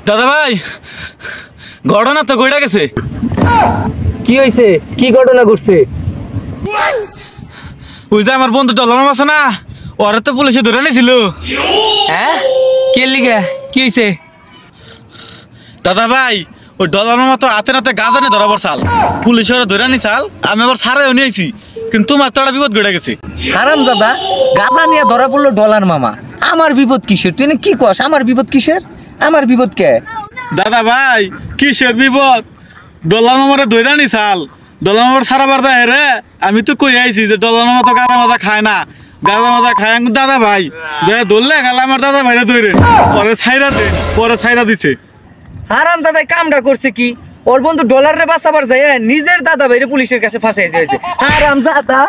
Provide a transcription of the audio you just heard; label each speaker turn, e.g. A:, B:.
A: দাদা ভাই ঘটনা তো ঘটে গেছে।
B: কি হয়েছে? কি ঘটনা ঘটছে?
A: ওই যে আমার বন্ধু ডলার আছে না, ওরা তো পুলিশে ধরে নিয়েছিল।
B: হ্যাঁ, কে লিগা? কি হয়েছে?
A: দাদা ভাই ওই ডলার মামা তো হাতে নাতে গাঁজা নিয়ে ধরা পড়ছাল, পুলিশ ওরা ধরে নিছাল। আমি আবার ছাড়াইও নিয়েছি, কিন্তু তোমার তো একটা বিপদ ঘটে গেছে।
B: হারাম দাদা, গাঁজা নিয়ে ধরা পড়লো ডলার মামা। আমার বিপদ কিসের? তুই কি কস? আমার বিপদ কিসের? আমার বিপদ কে?
A: দাদা ভাই কিসের বিপদ? ডলার মামারে ধরে নিছাল, ডলার মামার সারা বার দেয় রে। আমি তো কই আইছি যে ডলার মামা তো গাঁজা মাজা খায় না, গাঁজা মাজা খায়। দাদা ভাই যে ধরলে গেল আমার দাদা ভাইরা ধরে পরে ছাইরা দে, পরে ছাইরা দিছে।
B: হারাম দাদা কামটা করছে কি? ওর বন্ধু ডলারে বাঁচাবার যায় নিজের দাদা ভাইরে পুলিশের কাছে ফাঁসাই দিয়েছে। হারাম দাদা।